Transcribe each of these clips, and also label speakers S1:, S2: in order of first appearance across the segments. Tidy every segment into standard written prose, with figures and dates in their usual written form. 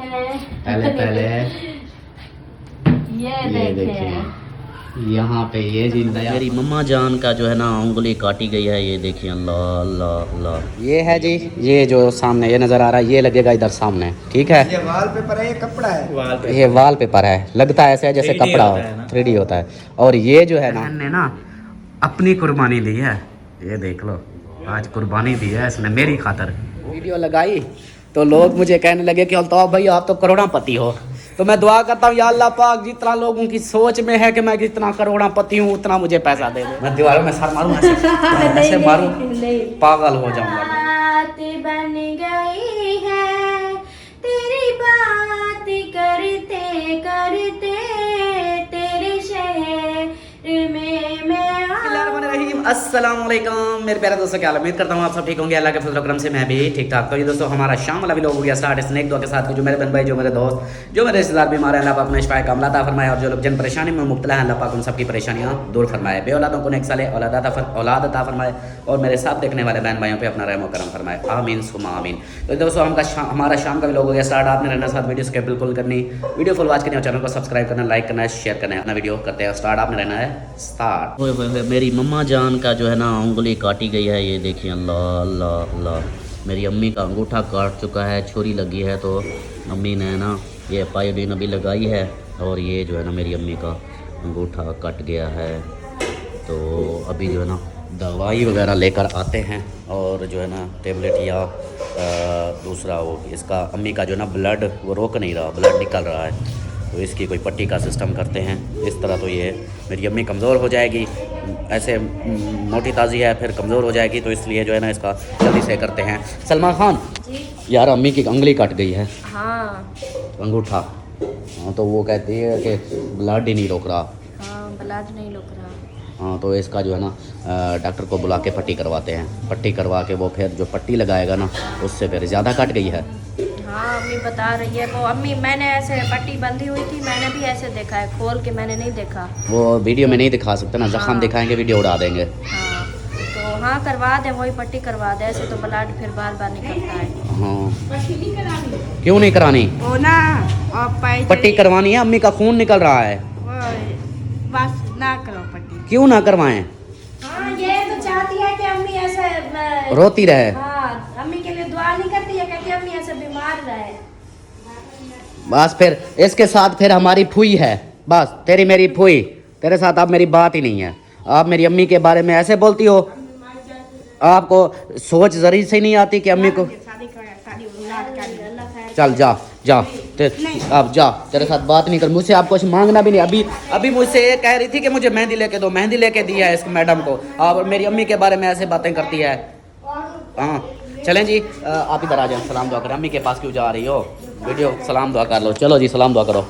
S1: पहले पहले
S2: ये देखिए
S1: यहाँ पे ये जिंदा मेरी मम्मा जान का जो है ना उंगली काटी गई है। ये देखिए अल्लाह अल्लाह अल्लाह। ये है जी, ये जो सामने ये नज़र आ रहा है ये लगेगा इधर सामने, ठीक है।
S3: ये वाल पेपर है, ये कपड़ा है।
S1: ये वाल पेपर है, लगता है ऐसे जैसे कपड़ा हो, 3D होता है। और ये जो है ना अपनी कुर्बानी दी है, ये देख लो, आज कुर्बानी दी है इसने मेरी खातर। वीडियो लगाई तो लोग मुझे कहने लगे कि अल्ताफ भाई आप तो करोड़पति हो। तो मैं दुआ करता हूँ या अल्लाह पाक जितना लोगों की सोच में है कि मैं जितना करोड़पति हूँ उतना मुझे पैसा दे दे। मैं दीवारों में सर मारूँ ऐसे मारूँ, पागल हो जाऊंगा।
S2: बात बन गई है तेरी बात करते करते तेरे शहर में मैं
S1: अस्सलाम वालेकुम मेरे प्यारे दोस्तों, क्या उम्मीद करता हूँ आप सब ठीक होंगे। अल्लाह के फजल करम से मैं भी ठीक ठाक। तो ये दोस्तों हमारा शाम वाला व्लॉग हो गया स्टार्ट स्नैक दुआ के साथ। जो मेरे बहन भाई, जो मेरे दोस्त, जो मेरे रिश्तेदार बीमार हैं, अल्लाह पाक उन्हें शिफा कामला अता फरमाए। और जो लोग जन परेशानी में मुब्तला हैं, अल्लाह पाक उन सबकी परेशानियाँ दूर फरमाए। बे औलादों को नेक साले औलाद अता फरमाए और मेरे साथ देखने वाले बहन भाइयों पे अपना रहम व करम फरमाए, आमीन सुमा आमीन। तो दोस्तों हमारा शाम का व्लॉग हो गया स्टार्ट। आपने रहना साथ वीडियो स्किप बिल्कुल करनी, वीडियो फुल वॉच करनी और चैनल को सब्सक्राइब करना, लाइक करना है, शेयर करना है। अपना वीडियो करते हैं स्टार्ट, आपने रहना है स्टार्ट। मेरी मम्मा जान का जो है ना उंगली काटी गई है। ये देखिए अल्लाह अल्लाह अल्लाह। मेरी अम्मी का अंगूठा काट चुका है, छुरी लगी है, तो अम्मी ने ना ये पायोडीन अभी लगाई है। और ये जो है ना मेरी अम्मी का अंगूठा कट गया है, तो अभी जो है ना दवाई वगैरह लेकर आते हैं। और जो है ना टेबलेट या दूसरा वो इसका अम्मी का जो है ना ब्लड वो रोक नहीं रहा, ब्लड निकल रहा है, तो इसकी कोई पट्टी का सिस्टम करते हैं। इस तरह तो ये मेरी अम्मी कमज़ोर हो जाएगी, ऐसे मोटी ताज़ी है फिर कमज़ोर हो जाएगी, तो इसलिए जो है ना इसका जल्दी से करते हैं। सलमान खान
S2: जी
S1: यार अम्मी की उंगली कट गई है,
S2: हाँ
S1: अंगूठा। हाँ तो वो कहती है कि ब्लड ही नहीं रोक रहा।
S2: हाँ ब्लड नहीं रुक रहा।
S1: हाँ तो इसका जो है ना डॉक्टर को बुला के पट्टी करवाते हैं। पट्टी करवा के वो फिर जो पट्टी लगाएगा ना उससे फिर ज़्यादा कट गई है।
S2: हाँ अम्मी बता रही है वो, अम्मी मैंने ऐसे पट्टी बंधी हुई थी, मैंने भी ऐसे देखा है, खोल के मैंने नहीं देखा।
S1: वो वीडियो में नहीं दिखा सकते ना, जख्म दिखाएंगे वीडियो उड़ा देंगे।
S2: हाँ तो हाँ करवा दे, वही पट्टी करवा दे, ऐसे तो ब्लड फिर बार बार निकलता है।
S1: हाँ क्यों नहीं करानी?
S4: वो ना
S1: पट्टी करवानी है, अम्मी का खून निकल रहा है।
S4: बस ना करो पट्टी।
S1: क्यों ना करवाएं?
S2: हाँ ये तो चाहती है कि अम्मी ऐसे
S1: रोती रहे।
S2: हाँ अम्मी के लिए दुआ नहीं करती है, कहती है अम्मी ऐसे बीमार रहे।
S1: बस फिर इसके साथ फिर हमारी फुई है, बस तेरी मेरी फुई, तेरे साथ अब मेरी बात ही नहीं है। आप मेरी अम्मी के बारे में ऐसे बोलती हो, आपको सोच जरी से नहीं आती कि अम्मी को चल जा जा अब जा, तेरे साथ बात नहीं कर, मुझसे आप कुछ मांगना भी नहीं। अभी मुझसे ये कह रही थी कि मुझे मेहंदी लेके दो, मेहंदी लेके दिया है इस मैडम को, और मेरी अम्मी के बारे में ऐसे बातें करती है। हाँ चलें जी, आप इधर आ जाए, सलाम दुआ करें। अम्मी के पास क्यों जा रही हो, वीडियो सलाम दुआ कर लो। चलो जी सलाम दुआ करो।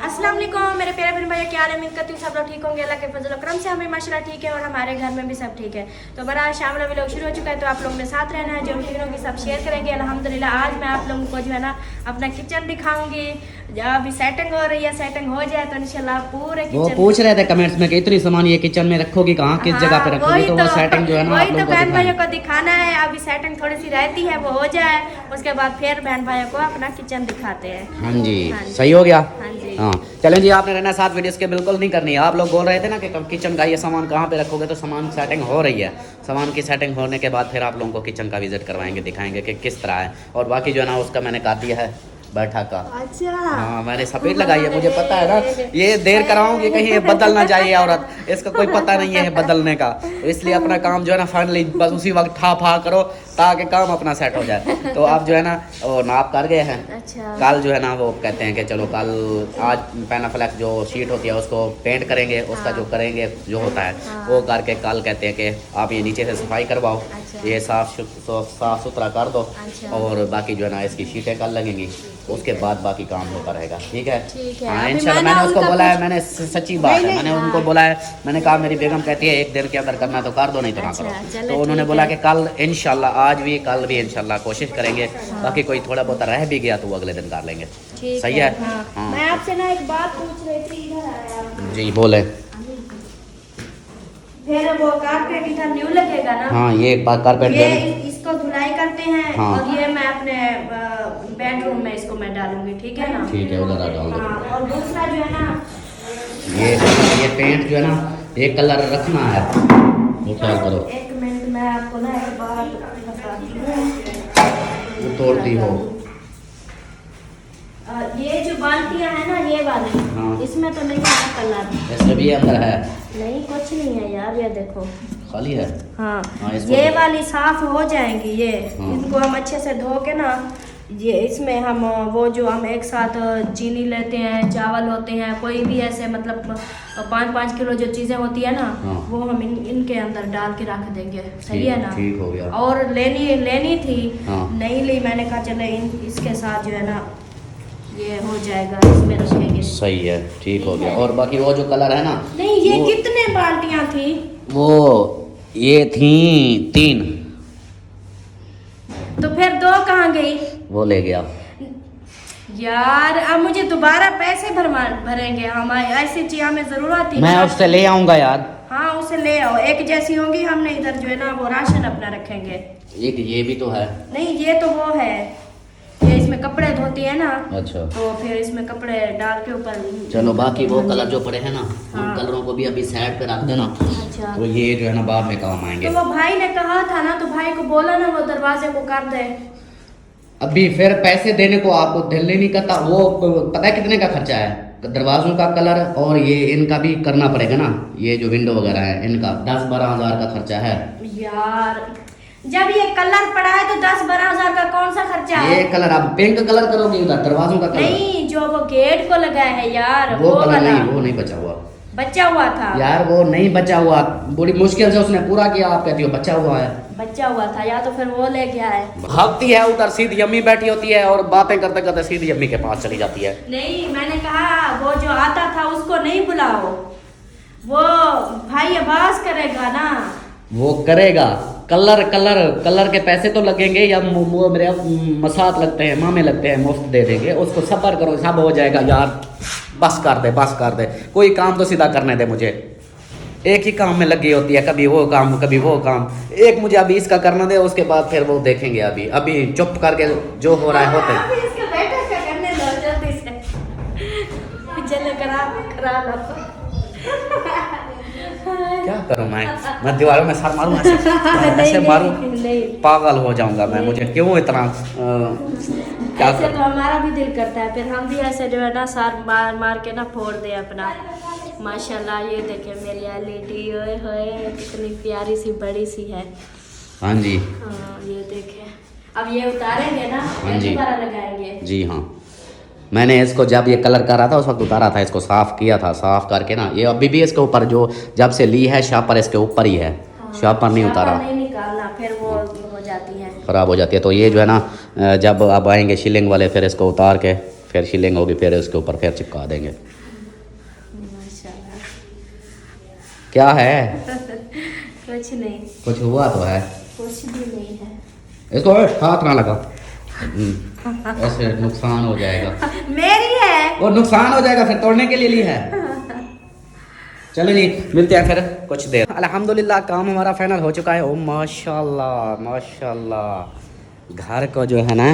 S2: अस्सलाम वालेकुम मेरे प्यारे बहन भाई, क्या हाल है? उम्मीद करती हूँ सब लोग ठीक होंगे, अल्लाह के फजल करम से हमें माशाल्लाह ठीक है और हमारे घर में भी सब ठीक है। तो बड़ा शाम वाला व्लॉग शुरू हो चुका है, तो आप लोगों ने साथ रहना है, जो वीडियो की सब शेयर करेंगे। अल्हम्दुलिल्लाह आज मैं आप लोगों को जो है ना अपना किचन दिखाऊंगी। जब अभी सेटिंग हो रही है, सेटिंग हो जाए तो इंशाल्लाह पूरे
S1: वो
S2: किचन
S1: पूछ रहे थे कमेंट्स में कि इतनी सामान ये किचन में रखोगी कहाँ, किस जगह पे रखोगी, तो वो सेटिंग जो है ना
S2: वही
S1: आप
S2: तो
S1: लोगों को
S2: बहन भाइयों
S1: दिखाएं।
S2: को दिखाना है। अभी सेटिंग थोड़ी सी रहती है, वो हो जाए उसके बाद फिर बहन भाइयों को अपना किचन दिखाते हैं।
S1: हाँ जी
S2: हाँ जी।
S1: सही हो गया।
S2: हाँ जी
S1: हाँ चलें जी, आपने रहना साथ, वीडियोस के बिल्कुल नहीं करनी है। आप लोग बोल रहे थे ना कि किचन का ये सामान कहाँ पे रखोगे, तो सामान सेटिंग हो रही है। सामान की सेटिंग होने के बाद फिर आप लोगों को किचन का विजिट करवाएंगे, दिखाएंगे कि किस तरह है। और बाकी जो है ना उसका मैंने काट दिया है बैठा का।
S2: अच्छा
S1: हाँ मैंने सफेद लगाई है, मुझे पता है ना ये देर कराऊंगी कहीं ये बदल ना जाए औरत, इसका कोई पता नहीं है बदलने का, तो इसलिए अपना काम जो है ना फाइनली बस उसी वक्त ठा करो ताकि काम अपना सेट हो जाए। तो आप जो है ना वो नाप कर गए हैं।
S2: अच्छा
S1: कल जो है ना वो कहते हैं कि चलो कल आज पैनाफ्लेक्स जो शीट होती है उसको पेंट करेंगे, उसका जो करेंगे जो होता है वो करके कल कहते हैं कि आप ये नीचे से सफाई करवाओ,
S2: अच्छा।
S1: ये साफ सुथरा कर दो,
S2: अच्छा।
S1: और बाकी जो है ना इसकी शीटें कल लगेंगी, उसके बाद बाकी काम होता रहेगा। ठीक है
S2: ठीक है।
S1: हाँ
S2: अभी
S1: इंशाल्लाह।
S2: मैंने
S1: मैंने उसको
S2: उनका
S1: बोला है,
S2: कुछ-
S1: मैंने सच्ची बात है, मैंने उनको बोला है, मैंने कहा मेरी बेगम कहती है एक दिन के अंदर करना तो कर दो, नहीं तो ना
S2: अच्छा,
S1: करो।
S2: चलो
S1: तो उन्होंने
S2: ठीक
S1: बोला
S2: है।
S1: कि कल इंशाल्लाह, आज भी कल भी इंशाल्लाह कोशिश करेंगे। बाकी कोई थोड़ा बहुत रह भी गया तो वो अगले दिन कर लेंगे।
S2: ठीक
S1: सही है।
S2: हाँ।
S1: हाँ
S2: मैं आपसे ना एक बात पूछ रही थी, इधर आया
S1: जी बोले।
S2: फिर वो कारपेट इधर न्यू लगेगा ना?
S1: हाँ ये एक बार कारपेट
S2: ये
S1: देने
S2: इस इसको धुलाई करते हैं।
S1: हाँ।
S2: और ये मैं अपने बेडरूम में इसको मैं डालूंगी, ठीक है ना?
S1: ठीक है, उधर आ डाल दो।
S2: हाँ, और दूसरा जो है ना,
S1: ये पेंट जो है ना, एक कलर रखना है, वो ख्याल करो।
S2: एक मिनट मैं आपको ना एक बात बताती हूँ।
S1: वो तोड़ती हो।
S2: ये जो बाल्टियाँ है ना, ये वाली,
S1: हाँ।
S2: इसमें तो नहीं है कलर।
S1: इसमें भी अंदर है?
S2: नहीं, कुछ नहीं है यार, ये देखो।
S1: खाली है।
S2: हाँ,
S1: हाँ, इसको
S2: ये
S1: तो-
S2: वाली साफ हो जाएंगी ये।
S1: हाँ।
S2: इनको हम अच्छे से धो के ना, ये इसमें हम वो जो हम एक साथ चीनी लेते हैं, चावल होते हैं, कोई भी ऐसे मतलब 5-5 किलो जो चीज़ें होती है ना,
S1: हाँ।
S2: वो हम इनके अंदर डाल के रख देंगे। सही है ना?
S1: ठीक हो गया।
S2: और लेनी थी,
S1: हाँ।
S2: नहीं ली, मैंने कहा चले इसके साथ जो है ना ये हो जाएगा, इसमें रखेंगे।
S1: सही है, ठीक हो गया। और बाकी वो जो कलर है ना,
S2: नहीं, ये
S1: वो-
S2: कितने बाल्टियाँ थी?
S1: वो ये थी 3।
S2: तो फिर 2 कहाँ गई?
S1: वो ले गया।
S2: यार अब मुझे दोबारा पैसे भरेंगे हम, ऐसी चीज हमें जरूरत थी
S1: मैं
S2: ना।
S1: उससे ले आऊंगा यार।
S2: हाँ, उसे ले आओ, एक जैसी होंगी। हमने इधर जो है ना वो राशन अपना रखेंगे।
S1: एक ये भी तो है।
S2: नहीं, ये तो वो है, ये इसमें कपड़े धोती है ना,
S1: अच्छा,
S2: तो फिर इसमें कपड़े डाल के ऊपर।
S1: चलो बाकी वो कलर जो पड़े हैं ना,
S2: हाँ।
S1: उन कलरों को भी अभी साइड पे रख देना।
S2: अच्छा,
S1: तो ये जो है ना बाद में काम आएंगे।
S2: तो वो भाई ने कहा था ना, तो भाई को बोला ना वो दरवाजे को कर दे।
S1: अभी फिर पैसे देने को आपको दिल नहीं करता। वो पता है कितने का खर्चा है? दरवाजों का कलर और ये इनका भी करना पड़ेगा ना, ये जो विंडो वगैरह है इनका 10-12 हज़ार का खर्चा है।
S2: यार जब ये कलर पड़ा है तो 10-12 हजार का कौन सा खर्चा है?
S1: ये कलर आप पिंक कलर करोगे उधर, दरवाजों का कलर
S2: नहीं, जो वो गेट को लगा है यार,
S1: वो कलर
S2: वाला।
S1: नहीं, वो नहीं बचा हुआ
S2: बच्चा हुआ था
S1: यार, वो नहीं बचा हुआ। बड़ी मुश्किल से उसने पूरा किया, आप कहती हो बचा हुआ है।
S2: बच्चा हुआ था, या तो फिर वो ले गया है।
S1: भागती है उधर, सीधी अम्मी बैठी होती है और बातें करते करते सीधी अम्मी के पास चली जाती है।
S2: नहीं, मैंने कहा वो जो आता था उसको नहीं बुलाओ, वो भाई आवाज करेगा ना।
S1: वो करेगा। कलर के पैसे तो लगेंगे या मेरे मसात लगते हैं, मामे लगते हैं, मुफ्त दे देंगे उसको। सब्र करो, सब हो जाएगा यार। बस कर दे, कोई काम तो सीधा करने दे मुझे। एक ही काम में लगी होती है, कभी वो काम कभी वो काम। एक मुझे अभी इसका करना दे, उसके बाद फिर वो देखेंगे। अभी चुप करके जो हो रहा है होते।
S2: अभी इसका बेटा क्या करने दो जल्दी से। चले करा लो।
S1: क्या करूं मैं दीवारों में सर मारूं ऐसे मारूं,
S2: नहीं,
S1: पागल हो जाऊंगा मैं। मुझे क्यों इतना क्या
S2: ऐसे
S1: कर
S2: तो हमारा भी दिल करता है, फिर हम भी ऐसे जो है ना सार मार के ना फोड़ दे अपना। माशाल्लाह, ये देखे मेरी एलईडी, ओए होए कितनी प्यारी सी बड़ी सी है।
S1: हाँ जी,
S2: हाँ, ये देखे। अब ये उतारेंगे ना,
S1: हाँ जी।
S2: दोबारा लगाएंगे।
S1: जी हाँ। मैंने इसको जब ये कलर कर रहा था उस वक्त उतारा था, इसको साफ़ किया था। साफ़ करके ना ये अभी भी इसके ऊपर जो जब से ली है शापर इसके ऊपर ही है। शापर नहीं उतारा,
S2: नहीं निकालना, फिर वो हो जाती है,
S1: ख़राब हो जाती है। तो ये जो है ना जब अब आएंगे शिलिंग वाले, फिर इसको उतार के फिर शिलिंग होगी, फिर इसके ऊपर फिर चिपका देंगे।
S2: माशाल्लाह।
S1: क्या है?
S2: कुछ नहीं,
S1: कुछ हुआ तो है,
S2: कुछ भी नहीं है।
S1: इसको हाथ ना लगा, ऐसे नुकसान हो जाएगा।
S2: मेरी है,
S1: वो नुकसान हो जाएगा, फिर तोड़ने के लिए ली है। चलो जी, मिलते हैं फिर कुछ देर। अल्हम्दुलिल्लाह काम हमारा फाइनल हो चुका है। ओ माशाल्लाह माशाल्लाह, घर को जो है ना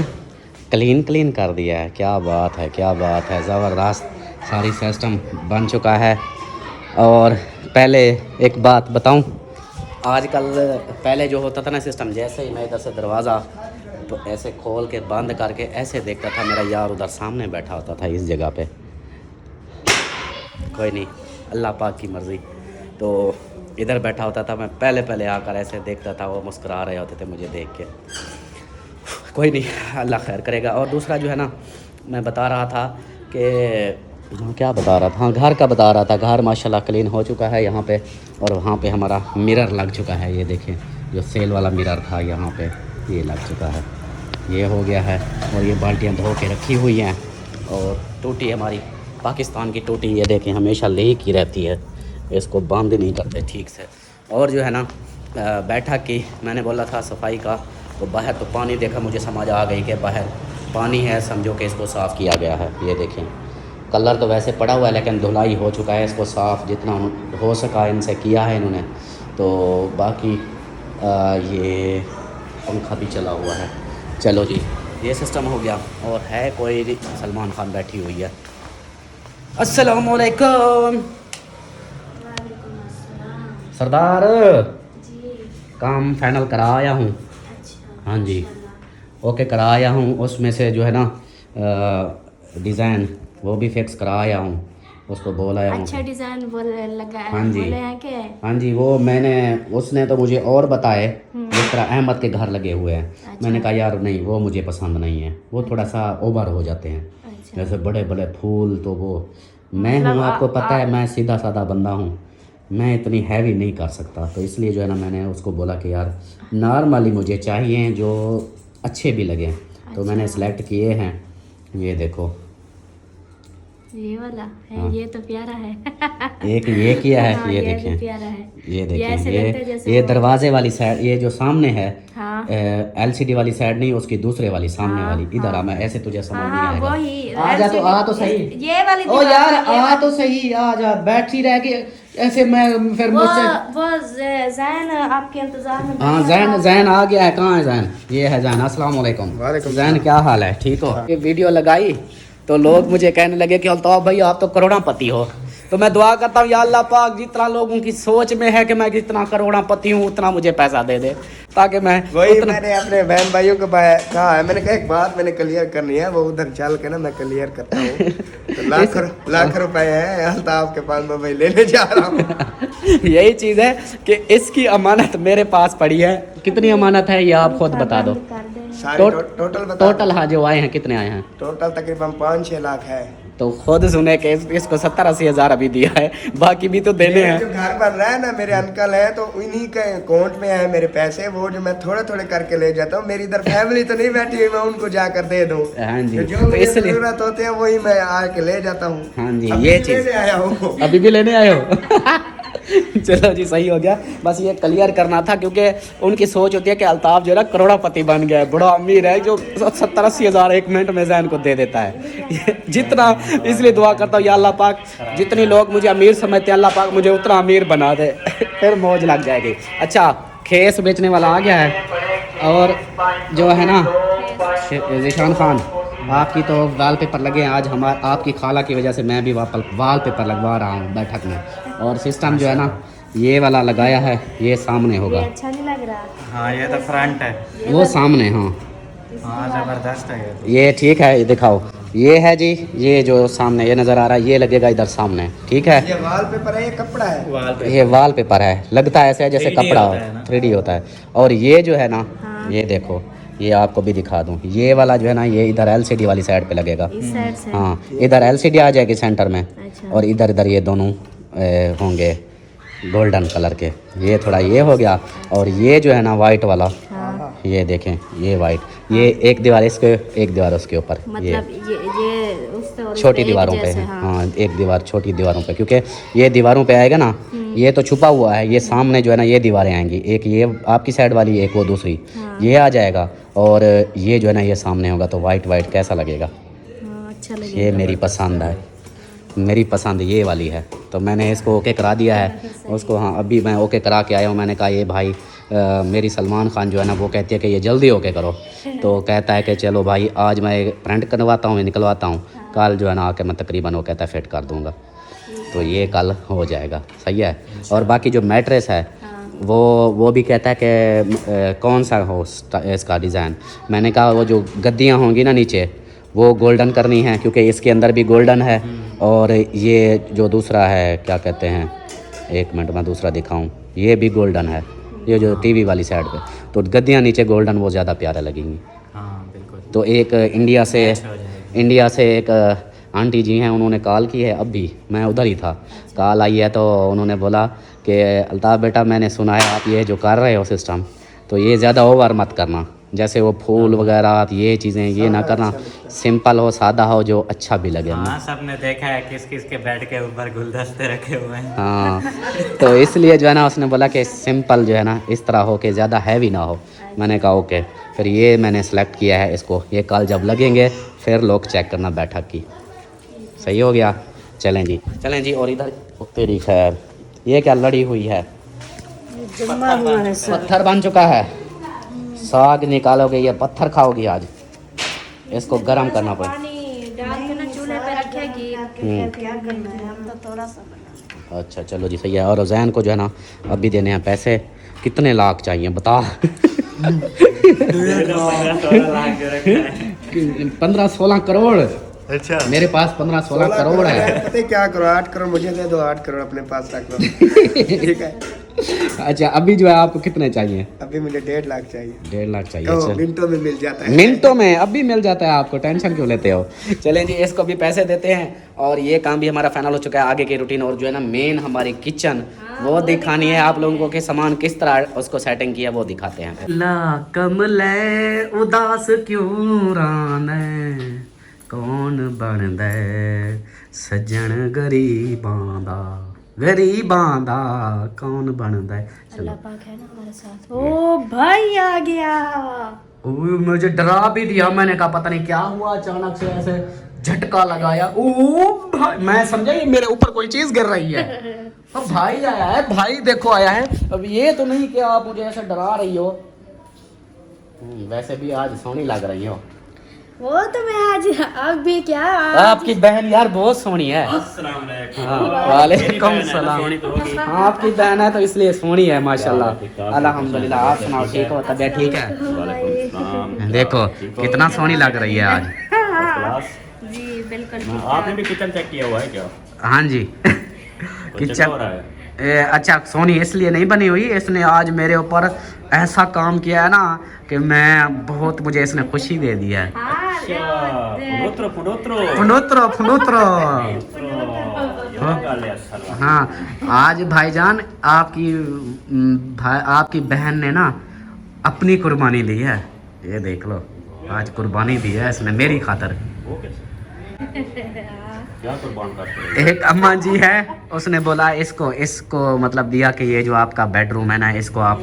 S1: क्लीन कर दिया है। क्या बात है, क्या बात है, ज़बरदस्त। सारी सिस्टम बन चुका है। और पहले एक बात बताऊं, आजकल पहले जो होता था ना सिस्टम, जैसे ही मैं इधर से दरवाज़ा तो ऐसे खोल के बंद करके ऐसे देखता था, मेरा यार उधर सामने बैठा होता था इस जगह पे। कोई नहीं, अल्लाह पाक की मर्ज़ी। तो इधर बैठा होता था, मैं पहले आकर ऐसे देखता था, वो मुस्कुरा रहे होते थे मुझे देख के। कोई नहीं, अल्लाह खैर करेगा। और दूसरा जो है ना, मैं बता रहा था कि क्या बता रहा था, हाँ घर का बता रहा था। घर माशाल्लाह क्लीन हो चुका है यहाँ पे। और वहाँ पे हमारा मिरर लग चुका है, ये देखें, जो सेल वाला मिरर था यहाँ पे, ये लग चुका है, ये हो गया है। और ये बाल्टियाँ धो के रखी हुई हैं। और टूटी हमारी पाकिस्तान की टूटी, ये देखें हमेशा लीक ही रहती है, इसको बंद नहीं करते ठीक से। और जो है ना बैठक की मैंने बोला था सफाई का, तो बाहर तो पानी देखा, मुझे समझ आ गई कि बाहर पानी है, समझो कि इसको साफ़ किया गया है। ये देखें, कलर तो वैसे पड़ा हुआ है लेकिन धुलाई हो चुका है। इसको साफ़ जितना हो सका इनसे किया है इन्होंने। तो बाकी ये पंखा भी चला हुआ है। चलो जी, ये सिस्टम हो गया। और है कोई सलमान खान बैठी हुई है। अस्सलामुअलैकुम सरदार, काम फाइनल करा आया हूँ। हाँ जी, ओके करा आया हूँ। उसमें से जो है ना डिज़ाइन वो भी फिक्स करा आया हूँ, उसको बोल आया हूँ।
S2: अच्छा डिजाइन बोले लगा है।
S1: हाँ जी,
S2: बोले हैं कि
S1: हाँ जी, वो मैंने उसने तो मुझे और बताए जिस तरह अहमद के घर लगे हुए हैं।
S2: अच्छा।
S1: मैंने कहा यार नहीं, वो मुझे पसंद नहीं है, वो थोड़ा सा ओवर हो जाते हैं।
S2: अच्छा।
S1: जैसे बड़े बड़े फूल, तो वो मैं
S2: मतलब
S1: हूँ, आपको पता है मैं सीधा साधा बंदा हूँ, मैं इतनी हैवी नहीं कर सकता। तो इसलिए जो है ना मैंने उसको बोला कि यार नॉर्मली मुझे चाहिए जो अच्छे भी लगें। तो मैंने सेलेक्ट किए हैं, ये देखो
S2: ये वाला है।
S1: हाँ।
S2: ये तो प्यारा है।
S1: एक ये किया है।
S2: हाँ,
S1: ये
S2: भी
S1: देखें,
S2: प्यारा है।
S1: ये
S2: ये ऐसे
S1: देखें,
S2: लगता है जैसे
S1: ये
S2: वो-
S1: दरवाजे वाली साइड, ये जो सामने है
S2: हाँ।
S1: LCD वाली साइड नहीं, उसकी दूसरे वाली सामने
S2: हाँ,
S1: वाली। इधर आ,
S2: हाँ।
S1: मैं ऐसे तुझे समझ
S2: हाँ
S1: नहीं
S2: हाँ
S1: आएगा।
S2: वही
S1: आ जा, तो आ तो सही।
S2: ये वाली
S1: ओ
S2: दीवार
S1: यार
S2: है, ये
S1: आ
S2: वाली।
S1: तो सही, आ जा, बैठी रह के ऐसे मैं फिर
S2: वो
S1: मुझसे।
S2: जैन आपके इंतजार में
S1: हाँ
S2: बैठा था।
S1: जैन आ गया है। कहाँ है जैन? ये है जैन। अस्सलाम वालेकुम।
S3: वालेकुम
S1: जैन, क्या हाल है? ठीक हो? ये वीडियो लगाई तो लोग मुझे कहने लगे कि अल्ताफ भाई आप तो करोड़पति हो। तो मैं दुआ करता हूँ या अल्लाह पाक जितना लोगों की सोच में है कि मैं जितना करोड़पति हूँ उतना मुझे पैसा दे दे, ताकि मैं
S3: वही
S1: उतना।
S3: मैंने अपने बहन भाइयों को कहा है, मैंने कहा एक बात मैंने क्लियर करनी है, वो उधर चल के ना मैं क्लियर करता हूँ। तो लाख रुपए है अल्ताफ के पास, मैं वही लेने जा रहा हूँ।
S1: यही चीज़ है कि इसकी अमानत मेरे पास पड़ी है। कितनी अमानत है ये आप खुद बता दो।
S2: कर दे।
S3: सारी टोटल बता दो।
S1: टोटल हाँ जो आए हैं कितने आए हैं?
S3: टोटल तकरीबन 5-6 लाख है।
S1: तो खुद सुने कि इसको 70-80 हज़ार अभी दिया है, बाकी भी तो देने
S3: मेरे
S1: हैं।
S3: जो घर बन रहा है ना, मेरे अंकल है तो उन्हीं के अकाउंट में है मेरे पैसे, वो जो मैं थोड़े थोड़े करके ले जाता हूँ। मेरी इधर फैमिली तो नहीं बैठी हुई, मैं उनको जाकर दे दूँ।
S1: हाँ जी,
S3: तो जो
S1: तो
S3: मुझे
S1: इसलिए
S3: जरूरत होती है वही मैं आके ले जाता हूँ।
S1: हाँ जी,
S3: अभी
S1: ये
S3: भी
S1: चीज़
S3: लेने आया हूँ।
S1: अभी भी लेने आए हो। चलो जी, सही हो गया। बस ये क्लियर करना था क्योंकि उनकी सोच होती है कि अल्ताफ जो है ना करोड़पति बन गया है, बड़ा अमीर है जो 70-80 हज़ार एक मिनट में जैन को दे देता है। जितना, इसलिए दुआ करता हूँ या अल्लाह पाक जितने लोग मुझे अमीर समझते हैं अल्लाह पाक मुझे उतना अमीर बना दे। फिर मौज लग जाएगी। अच्छा, खेस बेचने वाला आ गया है। और जो है ना ज़ीशान खान, आपकी तो वॉलपेपर लगे हैं आज। आपकी खाला की वजह से मैं भी वॉलपेपर लगवा रहा हूँ बैठक में। और सिस्टम जो है ना ये वाला लगाया है, ये सामने होगा।
S2: ये अच्छा नहीं लग रहा।
S5: हाँ ये तो फ्रंट है।
S1: वो सामने, हाँ
S5: हाँ ज़बरदस्त है ये तो।
S1: ये ठीक है, ये दिखाओ। ये है जी, ये जो सामने ये नज़र आ रहा है ये लगेगा इधर सामने, ठीक है।
S3: ये वॉलपेपर है, ये कपड़ा है।
S5: वाल पे
S1: ये वॉलपेपर है, लगता है ऐसे जैसे
S5: 3D
S1: कपड़ा हो,
S5: होता है ना।
S1: 3D होता है। और ये जो है ना,
S2: हाँ।
S1: ये देखो, ये आपको भी दिखा दूँ, ये वाला जो है ना ये इधर LCD वाली साइड पे लगेगा।
S2: इस साइड से।
S1: हाँ, इधर LCD आ जाएगी सेंटर में,
S2: अच्छा।
S1: और इधर इधर ये दोनों होंगे गोल्डन कलर के। ये थोड़ा ये हो गया। और ये जो है ना वाइट वाला,
S2: हाँ।
S1: ये देखें, ये वाइट, ये एक दीवार इसके एक दीवार उसके ऊपर, ये
S2: मतलब ये उससे और
S1: छोटी
S2: इससे
S1: दीवारों
S2: एक
S1: पे
S2: जैसे,
S1: है।
S2: हाँ।
S1: हाँ, एक दीवार छोटी दीवारों पे, क्योंकि ये दीवारों पे आएगा ना, ये तो छुपा हुआ है। ये सामने जो है ना ये दीवारें आएंगी, एक ये आपकी साइड वाली, एक वो दूसरी,
S2: हाँ।
S1: ये आ जाएगा। और ये जो है ना ये सामने होगा, तो वाइट वाइट कैसा लगेगा?
S2: हाँ, अच्छा लगेगा।
S1: ये मेरी पसंद है, मेरी पसंद ये वाली है। तो मैंने इसको ओके करा दिया है उसको। हाँ, अभी मैं ओके करा के आया हूँ। मैंने कहा ये भाई मेरी सलमान खान जो है ना वो कहती है कि ये जल्दी ओके करो। तो कहता है कि चलो भाई आज मैं प्रिंट करवाता हूँ, निकलवाता हूँ, कल जो है ना आके मैं तकरीबन वो कहता है फिट कर दूँगा। तो ये कल हो जाएगा, सही है। और बाकी जो मैट्रेस है वो भी कहता है कि कौन सा हो इसका डिज़ाइन। मैंने कहा वो जो गद्दियाँ होंगी ना नीचे वो गोल्डन करनी है, क्योंकि इसके अंदर भी गोल्डन है। और ये जो दूसरा है क्या कहते हैं, एक मिनट में दूसरा दिखाऊं, ये भी गोल्डन है, ये जो टीवी वाली साइड पे। तो गद्दियाँ नीचे गोल्डन वो ज़्यादा प्यारे लगेंगी।
S5: हाँ बिल्कुल।
S1: तो एक इंडिया से एक आंटी जी हैं, उन्होंने कॉल की है। अभी मैं उधर ही था, कॉल आई है, तो उन्होंने बोला कि अल्ताफ बेटा मैंने सुना है आप ये जो कर रहे हो सिस्टम, तो ये ज़्यादा ओवर मत करना, जैसे वो फूल वगैरह ये चीज़ें ये ना करना, सिंपल हो, सादा हो, जो अच्छा भी लगे।
S5: हाँ सबने देखा है किस किस के बेड के ऊपर गुलदस्ते रखे हुए हैं।
S1: हाँ, तो इसलिए जो है ना उसने बोला कि सिंपल जो है ना इस तरह हो के ज़्यादा हैवी ना हो। मैंने कहा ओके। फिर ये मैंने सेलेक्ट किया है इसको, ये कल जब लगेंगे फिर लोग चेक करना बैठक की। सही हो गया। चलें जी। और इधर तेरी खैर, ये क्या लड़ी हुई है?
S4: जमा हुआ है सर।
S1: पत्थर बन चुका है, साग निकालोगे या पत्थर खाओगी आज? इसको गर्म करना पड़ेगा।
S2: पानी डाल के ना चूल्हे पे रखेगी।
S4: क्या करना है, हम तो थोड़ा सा बना।
S1: अच्छा चलो जी सही है। और जैन को जो है ना अभी देने हैं पैसे। कितने लाख चाहिए बता? 15-16 करोड़।
S3: अच्छा
S1: मेरे पास 15-16 करोड़ है।
S3: पता है क्या करो, 8 करोड़ मुझे दे दो, 8 करोड़ अपने पास रख लो। ठीक है।
S1: अच्छा अभी जो है आपको कितने चाहिए?
S3: अभी मुझे 1.5 लाख चाहिए।
S1: 1.5 लाख चाहिए।
S3: कहो,
S1: चल।
S3: मिनटों में मिल जाता है।
S1: मिनटों में अभी मिल जाता है आपको, टेंशन क्यों लेते हो? चलें जी इसको भी पैसे देते हैं और ये काम भी हमारा फाइनल हो चुका है। आगे की रूटीन और जो है ना मेन हमारी किचन वो दिखानी है आप लोगों को कि सामान किस तरह उसको सेटिंग किया वो दिखाते हैं। ला कमले उदास क्यों राने कौन बन दे सज्जन गरीबां दा कौन बन दे।
S2: अल्लाह पाक है ना हमारे साथ। ओ भाई आ गया।
S1: ओए मुझे डरा भी दिया। मैंने कहा पता नहीं क्या हुआ, अचानक से ऐसे झटका लगाया। ओ भाई मैं समझा ये मेरे ऊपर कोई चीज गिर रही है। अब भाई आया है, भाई देखो आया है। अब ये तो नहीं कि आप मुझे ऐसे डरा रही हो। वैसे भी आज सोहनी लग रही हो।
S2: वो तो मैं आज अब भी क्या
S1: आपकी बहन यार बहुत सोहनी है।
S5: अस्सलाम वालेकुम।
S1: हाँ, वालेकुम सलाम। हाँ, आपकी बहन है तो इसलिए सोहनी है माशाल्लाह। अल्हम्दुलिल्लाह। आप सुनाओ ठीक हो, तबीयत ठीक है? देखो कितना सोहनी लग रही है आज।
S2: जी बिल्कुल।
S5: आपने भी किचन चेक किया हुआ है क्या?
S1: हाँ जी।
S5: किचन हो रहा है।
S1: अच्छा सोनी इसलिए नहीं बनी हुई, इसने आज मेरे ऊपर ऐसा काम किया है ना कि मैं बहुत, मुझे इसने खुशी दे दी है।
S5: फुडोत्रो फुडोत्रो
S1: फुनोत्रो फुनोत्रो।
S5: हाँ
S1: हाँ आज भाईजान आपकी बहन ने ना अपनी कुर्बानी दी है। ये देख लो आज कुर्बानी दी है इसने मेरी खातर।
S5: वो कैसे? क्या कुर्बान करते हैं?
S1: एक अम्मा जी है, उसने बोला इसको मतलब दिया कि ये जो आपका बेडरूम है ना इसको आप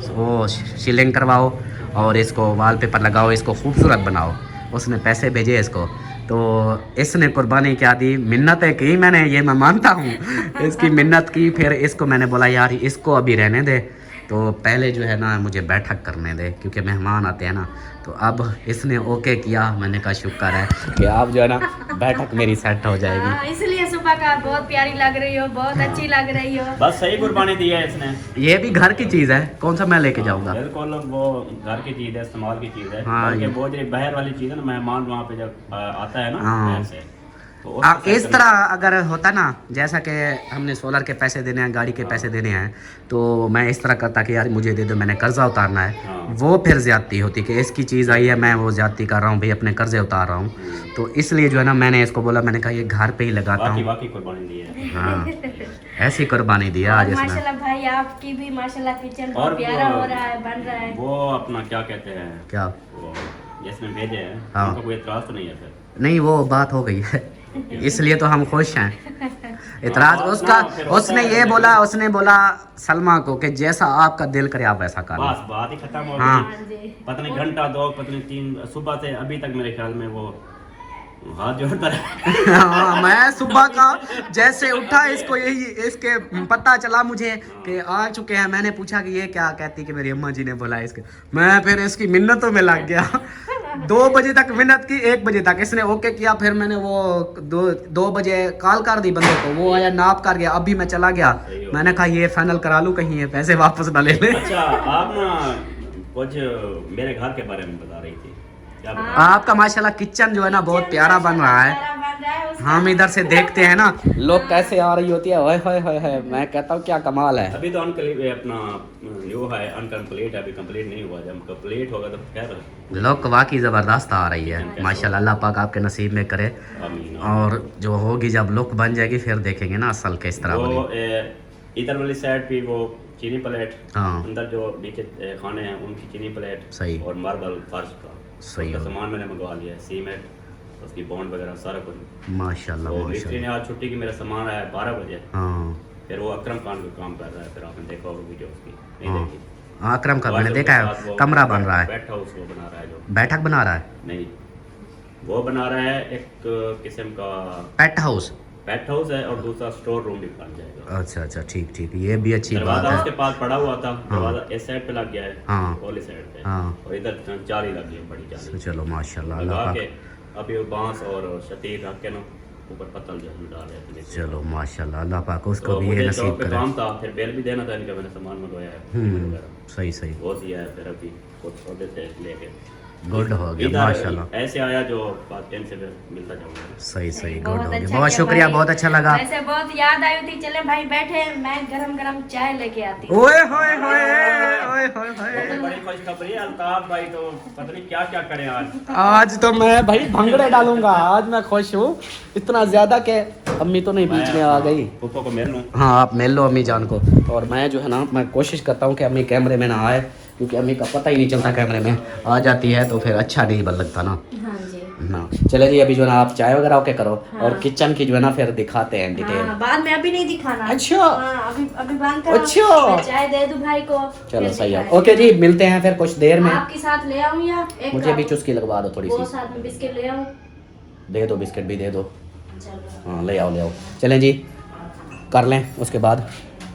S1: वो सीलिंग करवाओ और इसको वॉलपेपर लगाओ, इसको खूबसूरत बनाओ। उसने पैसे भेजे इसको, तो इसने कुर्बानी क्या दी, मिन्नतें की मैंने, ये मैं मानता हूँ। इसकी मिन्नत की, फिर इसको मैंने बोला यार इसको अभी रहने दे, तो पहले जो है ना मुझे बैठक करने दे क्योंकि मेहमान आते हैं ना। तो अब इसने ओके किया, मैंने कहा शुक्र है कि आप जो है ना बैठक मेरी सेट हो जाएगी।
S2: हाँ, इसलिए सुबह का बहुत प्यारी लग रही हो, बहुत अच्छी लग रही हो।
S5: बस सही कुर्बानी दी है इसने।
S1: ये भी घर की चीज़ है, कौन सा मैं लेके जाऊँगा।
S5: बिल्कुल वो घर की चीज़ है, इस्तेमाल की चीज़ है।
S1: हाँ,
S5: बल्कि
S1: ये-
S5: वो जो बाहर वाली चीज़ है ना, मेहमान वहाँ पे जब आता है ना
S1: हाँ।
S5: बाहर से, तो उसको
S1: इस
S5: सेट
S1: तरह अगर होता ना, जैसा कि हमने सोलर के पैसे देने हैं, गाड़ी के पैसे देने हैं, तो मैं इस तरह करता कि यार मुझे दे दो, मैंने कर्जा उतारना है।
S5: हाँ।
S1: वो फिर ज्यादती होती कि इसकी चीज़ आई है, मैं वो ज्यादती कर रहा हूँ भाई, अपने कर्जे उतार रहा हूँ। तो इसलिए जो है ना मैंने इसको बोला, मैंने कहा ये घर पे ही लगाता हूँ।
S5: वाकई कुर्बानी दी है।
S1: हाँ ऐसी कुर्बानी दी है आज इसने।
S2: माशाल्लाह भाई आपकी भी माशाल्लाह किचन
S5: और
S2: बहुत प्यारा
S5: वो-
S2: हो रहा है, बन रहा है।
S5: वो अपना क्या कहते हैं,
S1: क्या?
S5: वो जिसने भेजे हैं,
S1: हाँ।
S5: उनका कोई एतराज तो नहीं है फिर?
S1: नहीं वो बात हो गई है, इसलिए तो हम खुश हैं। इतराज
S5: हाँ,
S1: उसका,
S5: फिर होता
S1: उसने
S5: है,
S1: ये
S5: लेकिन-
S1: बोला, उसने बोला सलमा को कि जैसा आपका दिल करे आप वैसा कर लो।
S5: बस बात ही खत्म हो
S1: हाँ।
S5: गई। पता नहीं घंटा दो, पता नहीं 3 सुबह से अभी तक मेरे ख्याल में वो हाथ जोड़ता रहा।
S1: हाँ, मैं सुबह का जैसे उठा, इसको यही इसके पता चला मुझे कि आ चुके हैं। मैंने पूछा कि ये क्या कहती कि मेरी अम्मा जी ने बोला इसके। मैं फिर इसकी मिन्नतों में लग गया। 2 बजे तक मिन्नत की, 1 बजे तक इसने ओके किया। फिर मैंने वो 2 बजे कॉल कर दी बंदे को, वो आया नाप कर गया। अभी मैं चला गया, मैंने कहा ये फाइनल करा लूँ कहीं ये पैसे वापस ना ले ले।
S5: अच्छा आप ना कुछ मेरे घर के बारे में बता रही थी, क्या बता?
S1: आपका माशाल्लाह किचन जो है ना बहुत प्यारा बन रहा है।
S2: प्यारा बन रहा है उसका।
S1: हम इधर से देखते हैं ना लोग कैसे आ रही होती है, ओए होए होए होए, मैं कहता हूँ क्या कमाल है।
S5: अभी तो अपना न्यू है, अनकम्प्लीट है, अभी कंप्लीट नहीं हुआ। जब कंप्लीट होगा तो खैर
S1: लोग वाकई ज़बरदस्त आ रही है माशाल्लाह। अल्लाह पाक आपके नसीब में करे,
S5: आमीन।
S1: और जो होगी जब लुक बन जाएगी फिर देखेंगे ना असल किस तरह
S5: वो
S1: बनी।
S5: इधर वाली साइड पे वो चीनी प्लेट,
S1: हाँ।
S5: अंदर जो नीचे खाने हैं उनकी चीनी प्लेट,
S1: सही।
S5: और मार्बल फर्श का
S1: सही
S5: उसका
S1: हो।
S5: सामान मैंने मंगवा लिया है, सीमेंट, उसकी बॉन्ड वगैरह सारा कुछ।
S1: माशाल्लाह
S5: तो मिस्त्री ने
S1: माशाल्लाह।
S5: आज छुट्टी की, मेरा सामान आया 12 बजे।
S1: हाँ
S5: फिर वो अकरम खान का काम कर रहा है, फिर आपने देखा होगा वीडियो उसकी, नहीं
S1: हाँ।
S5: देखी?
S1: अकरम का मैंने
S5: वाजब
S1: देखा
S5: के साथ
S1: है,
S5: वो
S1: कमरा बन रहा है,
S5: बेड हाउस वो बना रहा है, जो
S1: बैठक बना रहा है,
S5: नहीं वो बना रहा है एक किस्म का
S1: पेट हाउस।
S5: पेट हाउस है और दूसरा स्टोर रूम भी बन जाएगा।
S1: अच्छा अच्छा, ठीक ठीक, ये भी अच्छी बात
S5: दरवाजा
S1: है।
S5: उसके पास पड़ा हुआ था, दरवाजा इस साइड पे लग गया है,
S1: हाँ।
S5: वाली साइड पे,
S1: हाँ।
S5: और इधर जाली लगी है, बड़ी जाली
S1: तो चलो माशाल्लाह,
S5: लगा
S1: अल्लाह
S5: के
S1: पाक,
S5: अभी वो बांस और शतीर रख के ना ऊपर पत्तल जो हम डाल रहे थे।
S1: चलो माशाल्लाह, अल्लाह पाक उसको
S5: तो
S1: भी ये
S5: मुझे
S1: नसीब
S5: शॉप पे
S1: करे।
S5: काम था, फिर बेल भी देना था इनका, मैंने सामान मंगवाया है वगैरह,
S1: सही सही,
S5: वो दिया है, फिर अभी कुछ सौदे थे लेके
S1: गुड हो गया
S5: इधर
S1: माशाल्लाह।
S5: ऐसे आया जो बात टाइम से मिलता जाऊंगा।
S1: सही सही, गुड
S2: बहुत
S1: हो गया,
S2: अच्छा
S1: बहुत
S2: किया
S1: शुक्रिया,
S2: भाई।
S1: बहुत अच्छा लगा।
S2: वैसे बहुत याद आई थी, चले भाई बैठे, मैं गरम गरम चाय लेके आती हूँ।
S1: ओए होए होए ओए होए होए,
S5: बड़ी खुशखबरी है, अल्ताफ भाई तो पता नहीं क्या क्या करें आज।
S1: आज तो मैं भाई भंगड़े डालूंगा, आज मैं खुश हूँ इतना ज्यादा कि अम्मी तो नहीं बीच में आ गई।
S5: पुप्पो को मिल लूं।
S1: हाँ आप मिल लो अम्मी जान को, और मैं जो है ना, मैं कोशिश करता हूँ कि अम्मी कैमरे में ना आए, क्योंकि अम्मी का पता ही नहीं चलता, कैमरे में आ जाती है तो फिर अच्छा नहीं लगता ना।
S2: हाँ जी।
S1: ना चले जी, अभी जो है ना आप चाय वगैरह ओके करो, और किचन की जो है ना फिर दिखाते हैं डिटेल।
S2: हाँ, बाद में अभी नहीं दिखाना।
S1: अच्छा।
S2: हाँ, अभी अभी बंद करो।
S1: अच्छा।
S2: मैं चाय दे दूं भाई को।
S1: चलो
S2: फिर
S1: सही है,
S2: दिखाएंगे।
S1: ओके जी, मिलते हैं फिर कुछ देर में।
S2: आपके साथ ले आऊं या एक
S1: मुझे भी
S2: कप?
S1: चुस्की लगवा दो थोड़ी
S2: वो
S1: सी,
S2: साथ में बिस्किट ले आऊं?
S1: दे दो बिस्किट भी दे दो।
S2: चलो।
S1: हाँ ले आओ ले आओ, चलें जी कर लें, उसके बाद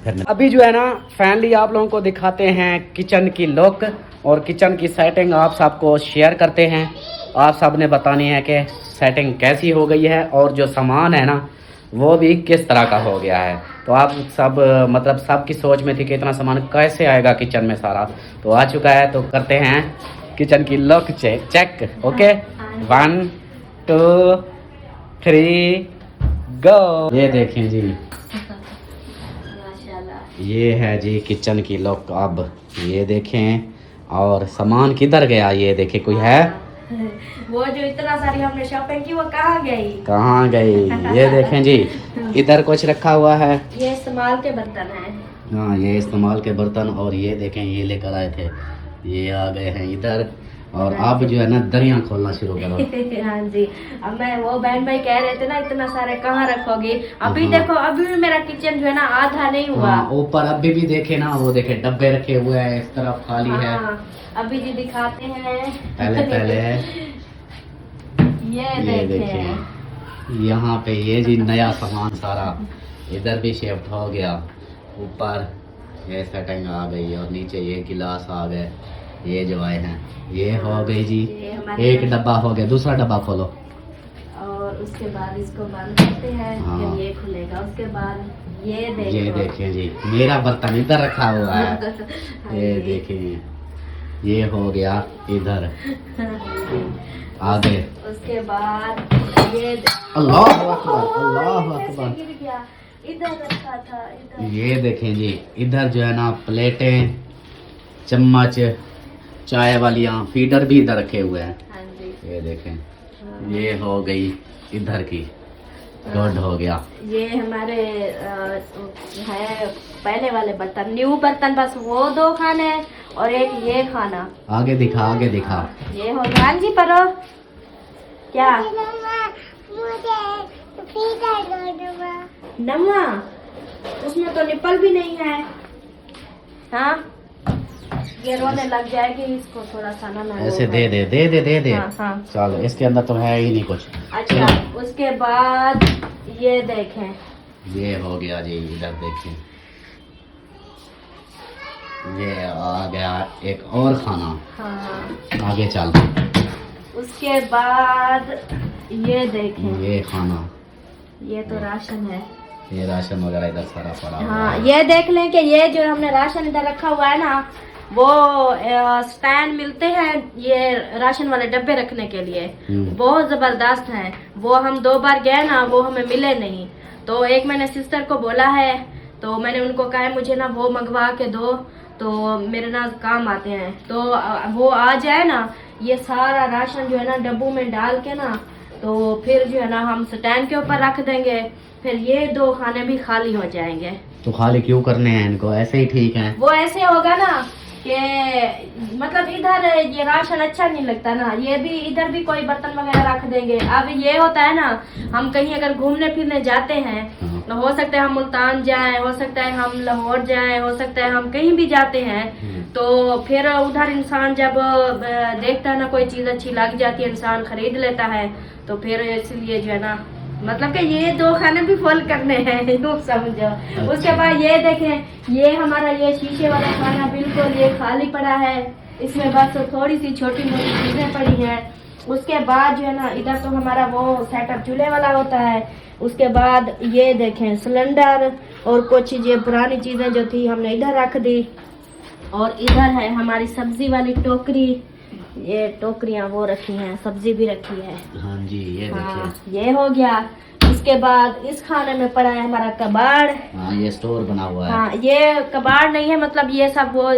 S1: फिर अभी जो है ना फाइनली आप लोगों को दिखाते हैं किचन की लुक और किचन की सेटिंग, आप सबको शेयर करते हैं। आप सब ने बतानी है कि सेटिंग कैसी हो गई है, और जो सामान है ना वो भी किस तरह का हो गया है। तो आप सब मतलब सबकी सोच में थी कि इतना सामान कैसे आएगा किचन में सारा, तो आ चुका है। तो करते हैं किचन की लुक चेक, ओके 1 2 3 गो। ये देखें जी,
S2: माशाल्लाह।
S1: ये है जी किचन की लुक। अब ये देखें, और सामान किधर गया ये देखें, कोई है?
S2: वो जो इतना सारी हमने शॉपिंग की वो कहाँ गई?
S1: कहाँ गई? ये देखें जी, इधर कुछ रखा हुआ है,
S2: ये इस्तेमाल के बर्तन हैं।
S1: हाँ ये इस्तेमाल के बर्तन। और ये देखें, ये लेकर आए थे, ये आ गए हैं इधर। और अब जो है ना दरिया खोलना शुरू करो।
S2: हाँ जी, अब मैं वो बहन भाई कह रहे थे ना इतना सारे कहाँ रखोगे, अभी
S1: हाँ।
S2: देखो अभी भी मेरा किचन जो है ना आधा नहीं हुआ।
S1: हाँ, ऊपर अभी भी देखे ना, वो देखे डब्बे रखे हुए हैं, इस तरफ खाली है।
S2: हाँ, अभी जी दिखाते हैं।
S1: पहले
S2: ये देखें।
S1: देखें, यहाँ पे ये जी नया सामान सारा इधर भी शिफ्ट हो गया। ऊपर ये सेटिंग आ गई, और नीचे ये गिलास आ गए, ये जो आए हैं ये हो गई जी।
S2: ये हमारे
S1: एक डब्बा हो गया, दूसरा डब्बा खोलो।
S2: और उसके बाद इसको बंद करते हैं,
S1: हाँ।
S2: फिर ये खुलेगा। उसके बाद ये देखो।
S1: ये देखें जी, मेरा बर्तन इधर रखा हुआ है।
S2: हाँ
S1: ये
S2: जी।
S1: देखें, ये हो गया इधर आगे।
S2: उसके बाद ये
S1: अल्लाह अकबर, अल्लाह
S2: कैसे
S1: अकबर।
S2: गिर गया, इधर रखा था इधर।
S1: ये देखें जी, इधर जो है ना प्लेटें, चम्मच, चाय वालियाँ, फीडर भी इधर रखे हुए हैं।
S2: हाँ जी।
S1: ये देखें, ये हो गई इधर की, गुड हो गया।
S2: ये हमारे है पहले वाले बर्तन, न्यू बर्तन, बस वो 2 खाने हैं और एक ये खाना।
S1: आगे दिखा, आगे दिखा।
S2: ये हो गया। हाँ जी परो क्या नमवा, उसमें तो निपल भी नहीं है। हाँ, ये रोने लग जाएगी, इसको थोड़ा सा ना
S1: ऐसे दे दे दे दे दे दे।
S2: हाँ, हाँ।
S1: चलो, इसके अंदर तो है ही नहीं कुछ।
S2: अच्छा, उसके बाद ये देखें,
S1: ये हो गया जी, इधर देखें, ये आ गया एक और खाना।
S2: हाँ।
S1: आगे चल,
S2: उसके बाद ये देखें,
S1: ये खाना,
S2: ये तो राशन है।
S1: ये राशन वगैरह इधर सारा पड़ा हुआ
S2: हाँ,
S1: है।
S2: ये देख लें कि ये जो हमने राशन इधर रखा हुआ है ना, वो स्टैंड मिलते हैं ये राशन वाले डब्बे रखने के लिए, बहुत जबरदस्त हैं। वो हम 2 बार गए ना, वो हमें मिले नहीं। तो एक मैंने सिस्टर को बोला है, तो मैंने उनको कहा है मुझे ना वो मंगवा के दो, तो मेरे ना काम आते हैं। तो वो आ जाए ना, ये सारा राशन जो है ना डब्बों में डाल के ना, तो फिर जो है ना हम स्टैंड के ऊपर रख देंगे, फिर ये 2 खाने भी खाली हो जाएंगे।
S1: तो खाली क्यों करने हैं इनको, ऐसे ही ठीक है।
S2: वो ऐसे होगा ना कि मतलब इधर ये राशन अच्छा नहीं लगता ना, ये भी इधर भी कोई बर्तन वगैरह रख देंगे। अब ये होता है ना, हम कहीं अगर घूमने फिरने जाते हैं, तो हो सकता है हम मुल्तान जाएं, हो सकता है हम लाहौर जाएं, हो सकता है हम कहीं भी जाते हैं, तो फिर उधर इंसान जब देखता है ना कोई चीज अच्छी लग जाती है, इंसान खरीद लेता है। तो फिर इसलिए जो है ना मतलब कि ये 2 खाने भी फुल करने हैं, यूँ समझो। उसके बाद ये देखें, ये हमारा ये शीशे वाला खाना बिल्कुल ये खाली पड़ा है, इसमें बस थोड़ी सी छोटी मोटी चीजें पड़ी हैं। उसके बाद जो है ना इधर तो हमारा वो सेटअप चूल्हे वाला होता है। उसके बाद ये देखें सिलेंडर और कुछ ये पुरानी चीजें जो थी हमने इधर रख दी। और इधर है हमारी सब्जी वाली टोकरी, ये टोकरियां वो रखी हैं, सब्जी भी रखी है।
S1: हाँ जी, ये
S2: हाँ,
S1: देखिए।
S2: ये हो गया। इसके बाद इस खाने में पड़ा है हमारा कबाड़।
S1: हाँ, ये स्टोर बना हुआ है।
S2: हाँ, ये कबाड़ नहीं है, मतलब ये सब वो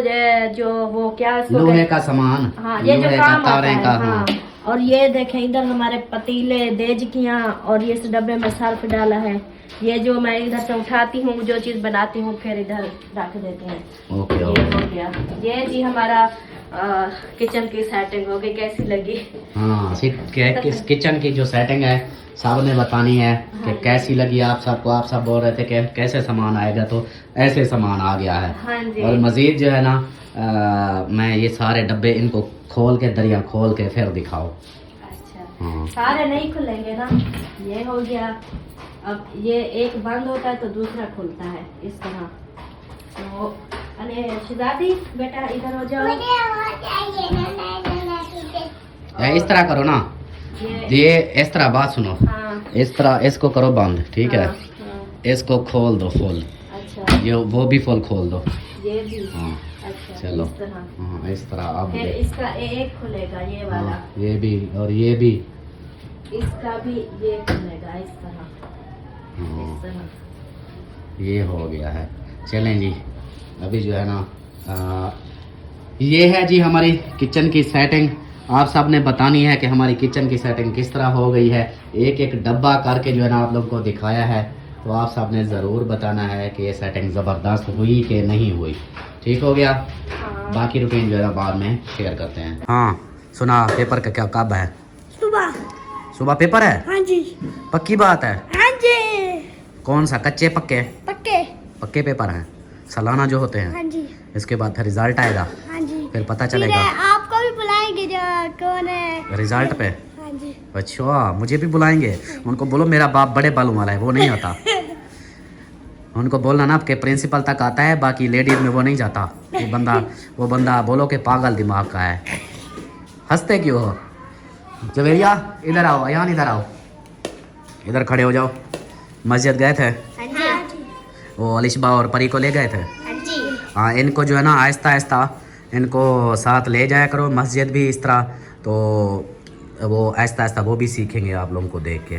S2: जो वो क्या इसको
S1: लोहे का सामान।
S2: हाँ, ये जो
S1: लोहे का,
S2: काम आता
S1: तारे
S2: है।
S1: का,
S2: हाँ। और ये देखें इधर हमारे पतीले, देजकियाँ, और ये इस डब्बे में सर्फ डाला है। ये जो मैं इधर से उठाती हूँ, जो चीज बनाती हूँ, फिर इधर रख देते हैं।
S1: ओके
S2: ये
S1: ओके।
S2: हो गया। ये जी हमारा किचन की सेटिंग हो गई, कैसी लगी?
S1: हाँ, किचन की जो सेटिंग है साहब ने बतानी है कि कैसी लगी आप सबको। आप सब बोल रहे थे कि कैसे सामान आएगा, तो ऐसे सामान आ गया है।
S2: हाँ जी।
S1: और मजीद जो है ना मैं ये सारे डब्बे इनको खोल के, दरिया खोल के फिर दिखाओ।
S2: अच्छा,
S1: हाँ।
S2: सारे नहीं खुलेंगे ना। ये हो गया। अब ये एक बंद होता है तो दूसरा खुलता है इस तरह। तो अरे शहजादी बेटा इधर हो जाओ।
S1: इस तरह करो ना, ये इस तरह बात सुनो,
S2: हाँ।
S1: इस तरह इसको करो बंद, ठीक है।
S2: हाँ, हाँ।
S1: इसको खोल दो फुल,
S2: अच्छा,
S1: ये वो भी फुल खोल दो।
S2: ये भी।
S1: हाँ,
S2: अच्छा,
S1: चलो।
S2: इस तरह।
S1: हाँ, इस तरह अब
S2: फिर इसका एक खुलेगा, ये वाला।
S1: हाँ, ये भी और ये भी।
S2: इसका भी ये खुलेगा इस तरह।
S1: हाँ,
S2: इस तरह।
S1: ये हो गया है। चलें जी, अभी जो है ना ये है जी हमारी किचन की सेटिंग। आप सब ने बतानी है कि हमारी किचन की सेटिंग किस तरह हो गई है। एक एक डब्बा करके जो है ना आप लोगों को दिखाया है, तो आप सब ने ज़रूर बताना है कि ये सेटिंग ज़बरदस्त हुई कि नहीं हुई। ठीक हो गया।
S2: हाँ।
S1: बाकी रूटीन जो है ना बाद में शेयर करते हैं। हाँ, सुना पेपर का क्या कब है?
S4: सुबह।
S1: सुबह पेपर है?
S4: हाँ जी।
S1: पक्की बात है?
S4: हाँ जी।
S1: कौन सा, कच्चे पक्के?
S4: पक्के।
S1: पक्के पेपर हैं, सालाना जो होते हैं।
S4: हाँ जी।
S1: इसके बाद फिर रिजल्ट आएगा,
S4: हाँ जी।
S1: फिर पता
S4: फिर
S1: चलेगा
S4: आपको भी बुलाएंगे जो कौन है
S1: रिजल्ट पे।
S4: हाँ जी।
S1: अच्छा, मुझे भी बुलाएंगे। उनको बोलो मेरा बाप बड़े बालों वाला है, वो नहीं आता। उनको बोलना ना कि प्रिंसिपल तक आता है, बाकी लेडीज में वो नहीं जाता। वो बंदा बोलो कि पागल दिमाग का है। हंसते क्यों हो? जवेरिया इधर आओ, यहाँ इधर आओ, इधर खड़े हो जाओ। मस्जिद गए थे?
S4: हाँ जी।
S1: वो अलिशबा और परी को ले गए थे?
S4: हाँ जी।
S1: हाँ, इनको जो है ना आहिस्ता आहिस्ता इनको साथ ले जाया करो मस्जिद भी इस तरह, तो वो आहिस्ता आहिस्ता वो भी सीखेंगे आप लोगों को देख के।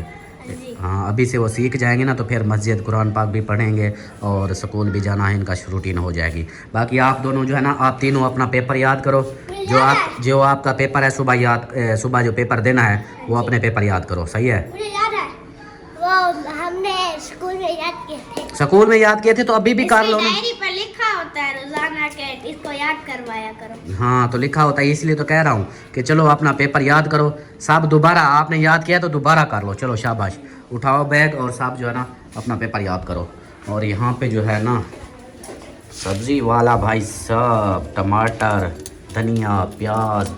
S1: हाँ, अभी से वो सीख जाएंगे ना तो फिर मस्जिद कुरान पाक भी पढ़ेंगे और स्कूल भी जाना है, इनका रूटीन हो जाएगी। बाकी आप दोनों जो है ना, आप तीनों अपना पेपर याद करो। जो आपका पेपर है सुबह जो पेपर देना है वो अपने पेपर याद करो, सही है?
S4: मुझे याद है, वो हमने स्कूल में याद किए थे।
S1: स्कूल में याद किए थे तो अभी भी कर लो ना।
S4: डायरी पर लिखा होता है रोजाना के इसको याद करवाया करो।
S1: हाँ, तो लिखा होता है, इसलिए तो कह रहा हूँ कि चलो अपना पेपर याद करो। सब दोबारा आपने याद किया तो दोबारा कर लो। चलो शाबाश, उठाओ बैग और सब जो है ना अपना पेपर याद करो। और यहाँ पे जो है ना सब्जी वाला भाई सब, टमाटर, धनिया, प्याज,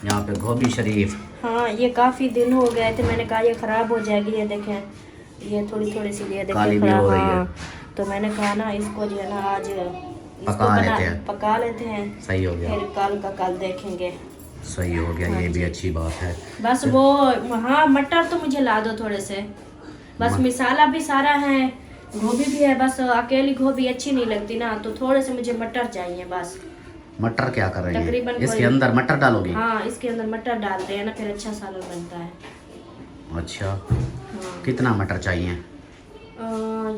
S1: यहाँ पे गोभी शरीफ।
S2: हाँ, ये काफी दिन हो गए थे, मैंने कहा ये खराब हो जाएगी। ये देखें, ये थोड़ी थोड़ी सी ये
S1: काली
S2: देखें
S1: भी हो
S2: खराब।
S1: रही है।
S2: हाँ, तो मैंने कहा ना इसको जो है ना आज पका लेते हैं।
S1: सही हो गया,
S2: फिर कल का कल देखेंगे।
S1: सही हो गया, ये भी अच्छी बात है।
S2: बस वो हाँ, मटर तो मुझे ला दो थोड़े से। बस मिसाला भी सारा है, गोभी भी है, बस अकेली गोभी अच्छी नहीं लगती ना, तो थोड़े से मुझे मटर चाहिए बस।
S1: मटर क्या कर रही है?
S2: तकरीबन
S1: इसके अंदर मटर डालोगी?
S2: हाँ, इसके अंदर मटर डालते हैं ना, फिर अच्छा सालन बनता है।
S1: अच्छा,
S2: हाँ।
S1: कितना मटर चाहिए?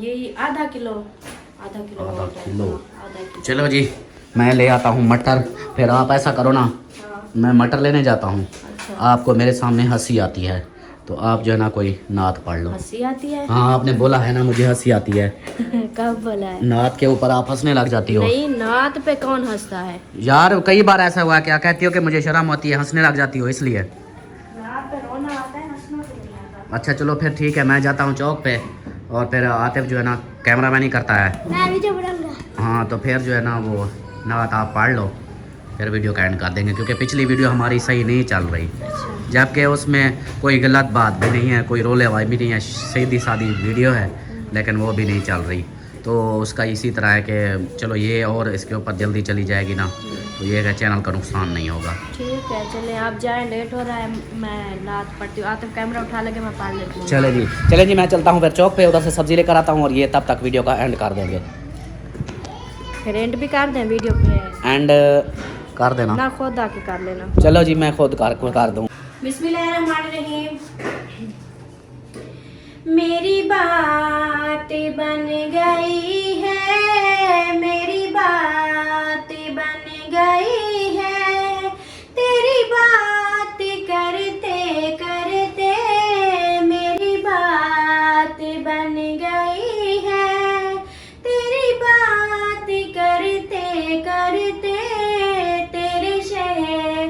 S2: यही आधा किलो।
S1: आधा किलो।
S2: आधा किलो।
S1: चलो जी, मैं ले आता हूँ मटर। फिर आप ऐसा करो ना,
S2: हाँ।
S1: मैं मटर लेने जाता हूँ।
S2: अच्छा।
S1: आपको मेरे सामने हंसी आती है तो आप जो है ना कोई नात पढ़ लो।
S2: हंसी आती है?
S1: हाँ, आपने बोला है ना मुझे हंसी आती है।
S2: कब बोला है?
S1: नात के ऊपर आप हंसने लग जाती हो।
S2: नहीं, नात पे कौन हंसता है?
S1: यार कई बार ऐसा हुआ, क्या कहती हो कि मुझे शर्म आती है, हंसने लग जाती हो इसलिए।
S2: नात पे रोना आता है, हंसना तो नहीं आता।
S1: अच्छा चलो फिर ठीक है, मैं जाता हूँ चौक पे और फिर आतिफ जो है ना कैमरा मैन ही करता है।
S4: मैं वीडियो बनाऊंगा।
S1: हाँ, तो फिर जो है ना वो नात आप पढ़ लो, फिर वीडियो का एंड कर देंगे क्योंकि पिछली वीडियो हमारी सही नहीं चल रही।
S2: अच्छा।
S1: जबकि उसमें कोई गलत बात भी नहीं है, कोई रोले वाई भी नहीं है, सीधी सादी वीडियो है, लेकिन वो भी नहीं चल रही। तो उसका इसी तरह है कि चलो ये और इसके ऊपर जल्दी चली जाएगी ना, तो ये है चैनल का नुकसान नहीं होगा।
S2: ठीक है, चले आप जाएं, लेट हो रहा है, मैं लात पड़ती हूँ। आतिफ कैमरा उठा लगे, मैं पाल लेती हूँ।
S1: चले जी मैं चलता हूँ फिर चौक पे, उधर से सब्जी लेकर आता हूँ और ये तब तक वीडियो का एंड कर देंगे।
S2: फिर एंड भी कर दें वीडियो पे?
S1: एंड कर देना
S2: ना, खुद आके कर लेना।
S1: चलो जी मैं खुद कर दूँ।
S2: बिस्मिल्लाहिर्रहमानिर्रहीम। मेरी बात बन गई है, मेरी बात बन गई है, तेरी बात करते करते मेरी बात बन गई है, तेरी बात करते करते तेरे शहर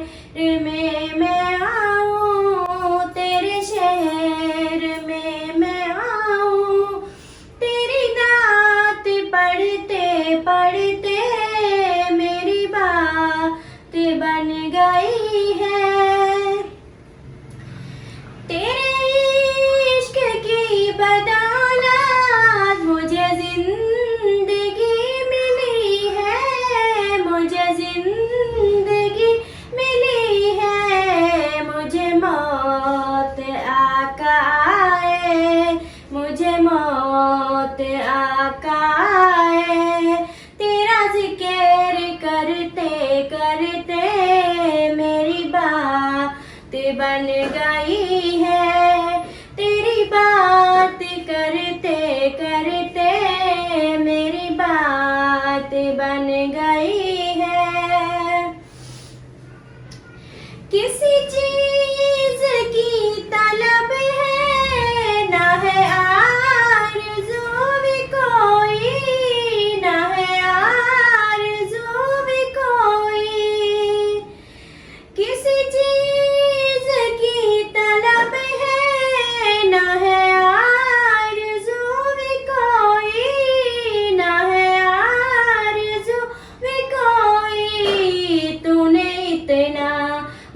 S2: में मैं आऊं, तेरे शहर में मैं आऊं, तेरी नात पढ़ते पढ़ते मेरी बात बन गई है, तेरे इश्क की बदौलत मुझे जिंदगी मिली है, मुझे जिंदगी मिली है, मुझे मौत आका आए, मुझे मौत आका आए, तेरा जिक्र करते करते मेरी बात बन गई है, तेरी बात करते करते मेरी बात बन गई है। किसी चीज की तलब है ना है आरज़ू भी कोई, ना है आरज़ू भी कोई, किसी चीज की तलब है ना है आरज़ू भी कोई, ना है आरज़ू भी कोई, तूने इतना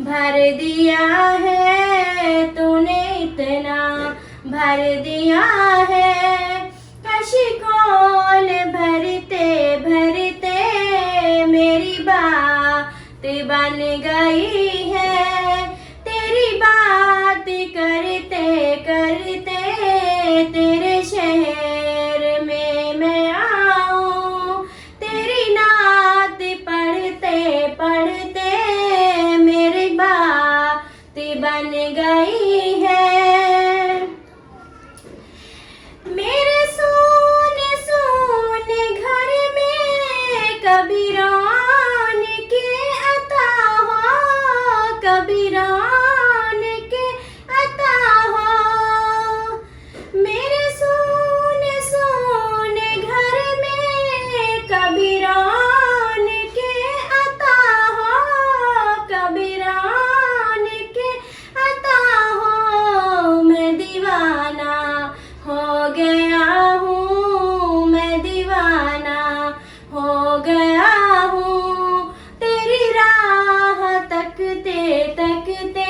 S2: भर दिया है, तूने इतना भर दिया है, कशिकोल भरते भरते मेरी बात बन गई है, तेरी बात करते करते तेरे शहर में मैं आऊं, तेरी नात पढ़ते पढ़ते मेरी बात बन गई है। मेरे सोने सोने घर में कभी रौनक अता हो, कभी रौनक अता हो, मेरे सोने सोने घर में कभी रौनक अता हो, कभी रौनक अता हो, मैं दीवाना हो गया हूँ, मैं दीवाना हो गया हूँ, तेरी राह तकते तकते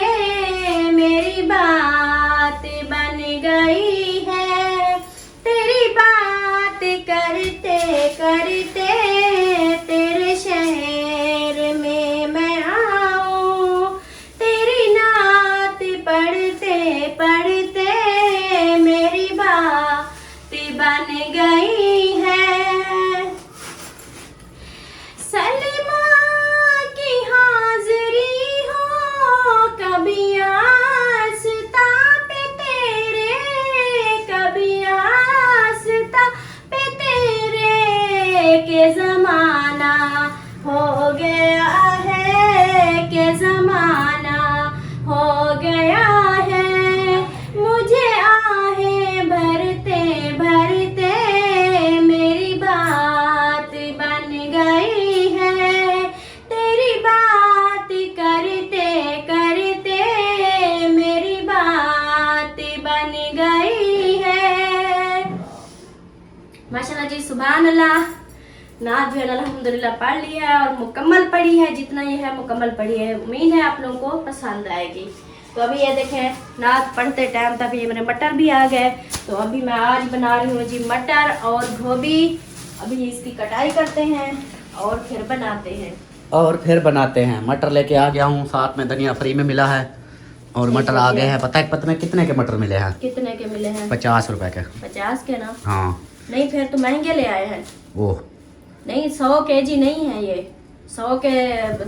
S2: मेरी बात बन गई है, तेरी बात करते करते तेरे शहर में मैं आऊं, तेरी नात पढ़ते पढ़ते मेरी बात बन गई है। सलमा की हाजिरी हो कभी आस्था पे तेरे, कभी आस्था पे तेरे, के जमाना हो गया है, के जमाना हो गया है, मुझे आहें भरते भरते मेरी बात बन गई है, तेरी बात करते करते मेरी बात बन गई है। माशाल्लाह जी, सुभान अल्लाह। नात जो है अल्हम्दुलिल्लाह पढ़ लिया है और मुकम्मल पढ़ी है, जितना ये है मुकम्मल पढ़ी है। उम्मीद है आप लोगों को पसंद आएगी। तो अभी ये देखें नात पढ़ते टाइम तक ये मेरे मटर भी आ गए। तो अभी मैं आज बना रही हूँ जी मटर और गोभी। अभी इसकी कटाई करते हैं और फिर बनाते हैं।
S1: और फिर बनाते हैं। मटर लेके आ गया हूँ, साथ में धनिया फ्री में मिला है और मटर आ गए हैं। पता है पता में कितने के मटर मिले हैं?
S2: कितने के मिले हैं?
S1: 50 रुपए के।
S2: 50 के ना?
S1: हाँ।
S2: नहीं फिर तो महंगे ले आए हैं।
S1: ओह
S2: नहीं 100 केजी नहीं है ये, 100 के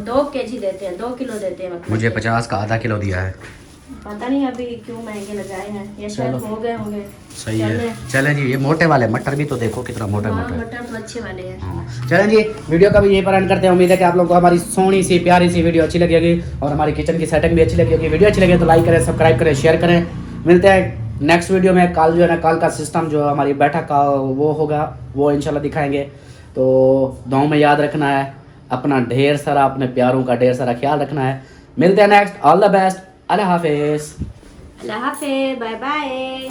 S2: 2 केजी देते हैं, 2 किलो देते हैं मतलब।
S1: मुझे 50 का आधा किलो दिया है।
S2: पता नहीं अभी क्यों महंगे लगाए हैं, ये शायद
S1: चलो।
S2: हो गए होंगे।
S1: सही है। चलें जी, ये मोटे वाले मटर भी तो देखो कितना मोटा
S2: हाँ,
S1: मोटा है।
S2: मटर तो अच्छे वाले हैं।
S1: हाँ। चलें जी, वीडियो का भी यही पर एंड करते हैं। उम्मीद है कि आप लोगों को हमारी सोहनी सी प्यारी सी वीडियो अच्छी लगी होगी और हमारी किचन की सेटिंग भी अच्छी लगी होगी। वीडियो अच्छी लगे तो लाइक करें, सब्सक्राइब करें, शेयर करें। मिलते हैं नेक्स्ट वीडियो में। कल जो है ना, कल का सिस्टम जो हमारी बैठक का वो होगा, वो इंशाल्लाह दिखाएंगे। तो गाँव में याद रखना है, अपना ढेर सारा, अपने प्यारों का ढेर सारा ख्याल रखना है। मिलते हैं नेक्स्ट। All the best. अल्लाह हाफिज़।
S2: अल्लाह हाफिज़, बाय बाय।